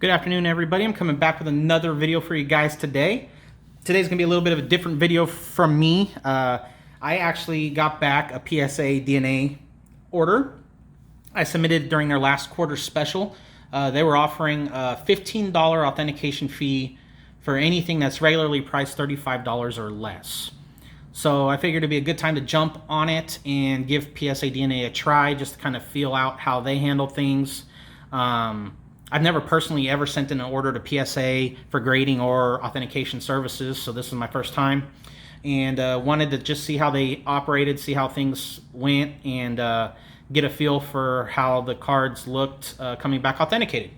Good afternoon, everybody. I'm coming back with another video for you guys today. Today's going to be a little bit of a different video from me. I actually got back a PSA DNA order. I submitted during their last quarter special. They were offering a $15 authentication fee for anything that's regularly priced $35 or less. So I figured it'd be a good time to jump on it and give PSA DNA a try, just to kind of feel out how they handle things. I've never personally ever sent in an order to PSA for grading or authentication services, so this is my first time. And wanted to just see how they operated, see how things went, and get a feel for how the cards looked coming back authenticated.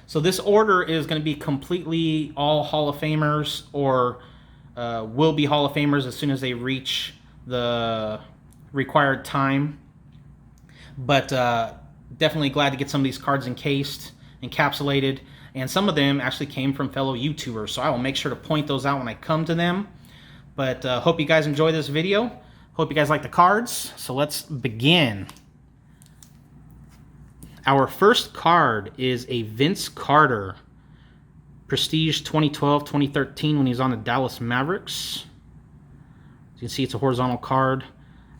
So this order is going to be completely all Hall of Famers, or will be Hall of Famers as soon as they reach the required time. But definitely glad to get some of these cards encased, encapsulated, and some of them actually came from fellow YouTubers, so I will make sure to point those out when I come to them. But hope you guys enjoy this video. Hope you guys like the cards. So let's begin. Our first card is a Vince Carter Prestige 2012-2013 when he was on the Dallas Mavericks. As you can see, it's a horizontal card,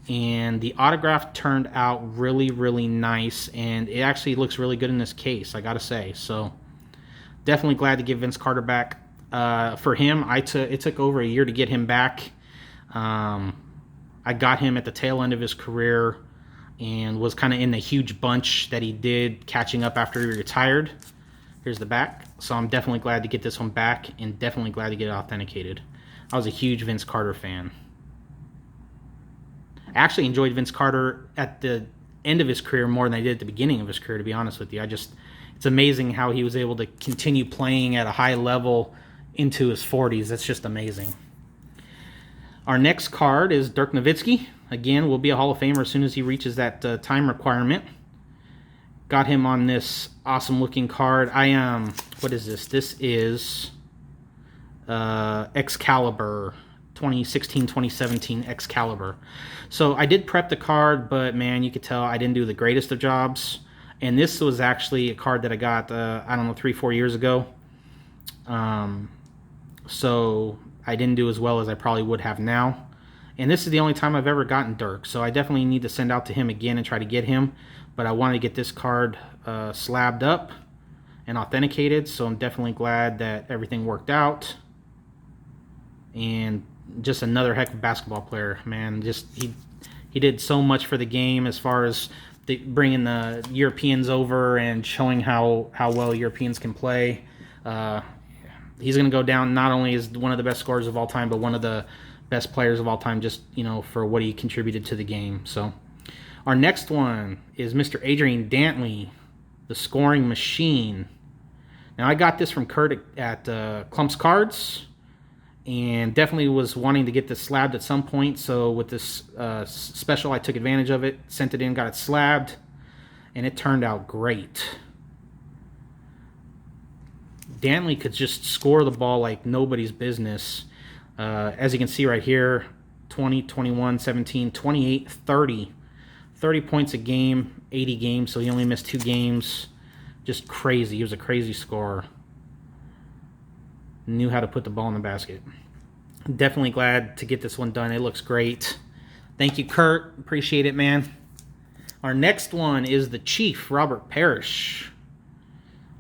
and the autograph turned out really nice, and it actually looks really good in this case, I gotta say. So definitely glad to get Vince Carter back. For him, it took over a year to get him back. I got him at the tail end of his career and was kind of in the huge bunch that he did, catching up after he retired. Here's the back. So I'm definitely glad to get this one back, and definitely glad to get it authenticated. I was a huge Vince Carter fan. I actually enjoyed Vince Carter at the end of his career more than I did at the beginning of his career, to be honest with you. It's amazing how he was able to continue playing at a high level into his 40s. That's just amazing. Our next card is Dirk Nowitzki. Again, will be a Hall of Famer as soon as he reaches that time requirement. Got him on this awesome looking card. What is this? This is Excalibur. 2016-2017 Excalibur. So I did prep the card, but man, you could tell I didn't do the greatest of jobs. And this was actually a card that I got, I don't know, 3-4 years ago. So I didn't do as well as I probably would have now. And this is the only time I've ever gotten Dirk. So I definitely need to send out to him again and try to get him. But I wanted to get this card slabbed up and authenticated. So I'm definitely glad that everything worked out. And just another heck of a basketball player, man. Just he did so much for the game as far as bringing the Europeans over and showing how well Europeans can play. He's going to go down not only as one of the best scorers of all time, but one of the best players of all time, just, you know, for what he contributed to the game. So our next one is Mr. Adrian Dantley, the scoring machine. Now I got this from Kurt at Clump's Cards, and definitely was wanting to get this slabbed at some point. So with this special, I took advantage of it, sent it in, got it slabbed, and it turned out great. Dantley could just score the ball like nobody's business. As you can see right here, 20, 21, 17, 28, 30. 30 points a game, 80 games, so he only missed 2 games. Just crazy. He was a crazy scorer. Knew how to put the ball in the basket. Definitely glad to get this one done. It looks great. Thank you, Kurt. Appreciate it, man. Our next one is the Chief, Robert Parrish.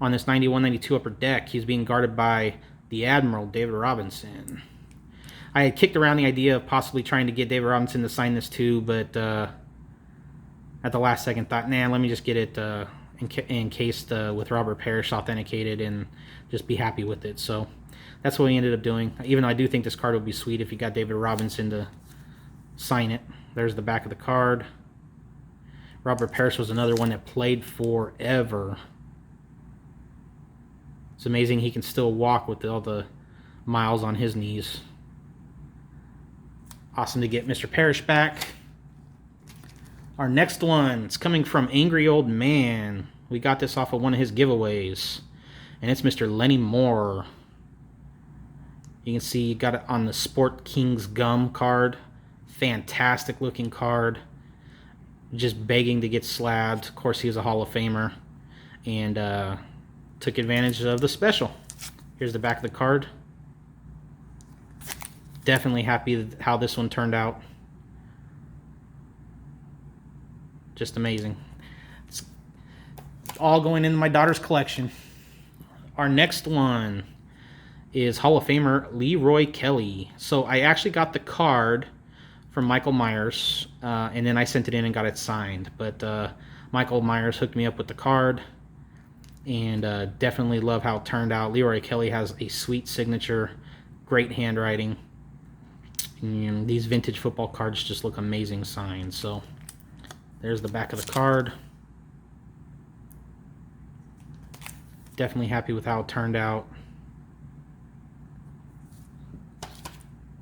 On this 91-92 upper deck, he's being guarded by the Admiral, David Robinson. I had kicked around the idea of possibly trying to get David Robinson to sign this too, but at the last second thought, nah, let me just get it encased with Robert Parrish authenticated and just be happy with it. So that's what we ended up doing, even though I do think this card would be sweet if you got David Robinson to sign it. There's the back of the card. Robert Parrish was another one that played forever. It's amazing he can still walk with all the miles on his knees. Awesome to get Mr. Parrish back. Our next one is coming from Angry Old Man. We got this off of one of his giveaways, and it's Mr. Lenny Moore. You can see you got it on the Sport Kings Gum card. Fantastic looking card. Just begging to get slabbed. Of course, he's a Hall of Famer. And took advantage of the special. Here's the back of the card. Definitely happy with how this one turned out. Just amazing. It's all going into my daughter's collection. Our next one is Hall of Famer Leroy Kelly. So I actually got the card from Michael Myers, and then I sent it in and got it signed. But Michael Myers hooked me up with the card, and definitely love how it turned out. Leroy Kelly has a sweet signature, great handwriting. And these vintage football cards just look amazing signed. So there's the back of the card. Definitely happy with how it turned out.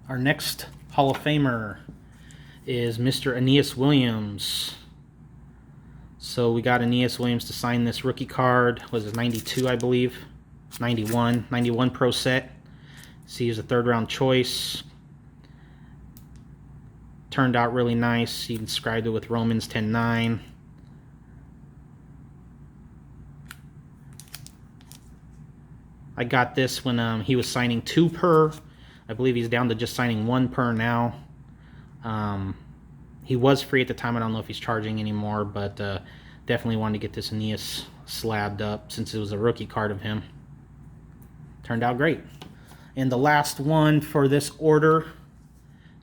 Our next Hall of Famer is Mr. Aeneas Williams. So we got Aeneas Williams to sign this rookie card. Was it 92, I believe? 91 pro set. See, he was a third round choice. Turned out really nice. He described it with Romans 10:9. I got this when he was signing 2 per. I believe he's down to just signing 1 per now. He was free at the time. I don't know if he's charging anymore, but definitely wanted to get this Aeneas slabbed up since it was a rookie card of him. Turned out great. And the last one for this order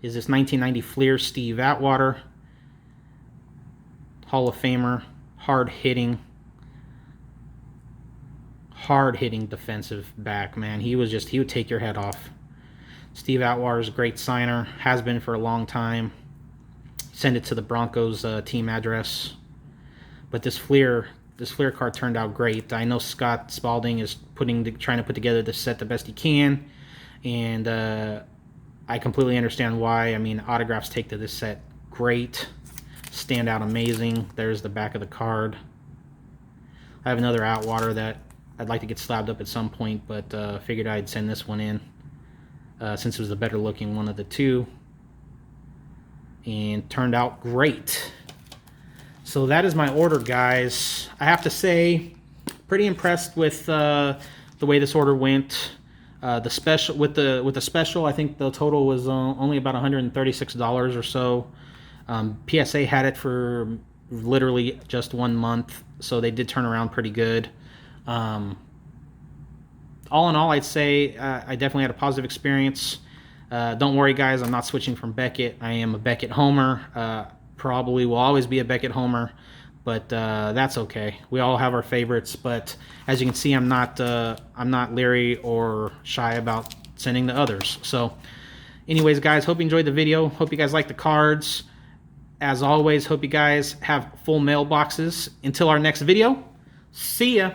is this 1990 Fleer Steve Atwater. Hall of Famer, hard-hitting defensive back, man. He would take your head off. Steve Atwater is a great signer, has been for a long time. Send it to the Broncos team address. But this Fleer card turned out great. I know Scott Spalding is trying to put together this set the best he can, and I completely understand why. I mean, autographs take to this set great, stand out amazing. There's the back of the card. I have another Atwater that I'd like to get slabbed up at some point, but figured I'd send this one in since it was the better looking one of the two, and turned out great. So that is my order, guys. I have to say, pretty impressed with the way this order went. The special with the special, I think the total was only about $136 or so. PSA had it for literally just 1 month, so they did turn around pretty good. All in all, I'd say I definitely had a positive experience. Don't worry, guys, I'm not switching from Beckett. I am a Beckett homer. Probably will always be a Beckett homer, but that's okay. We all have our favorites, but as you can see, I'm not leery or shy about sending to others. So anyways, guys, hope you enjoyed the video. Hope you guys like the cards. As always, hope you guys have full mailboxes. Until our next video, see ya.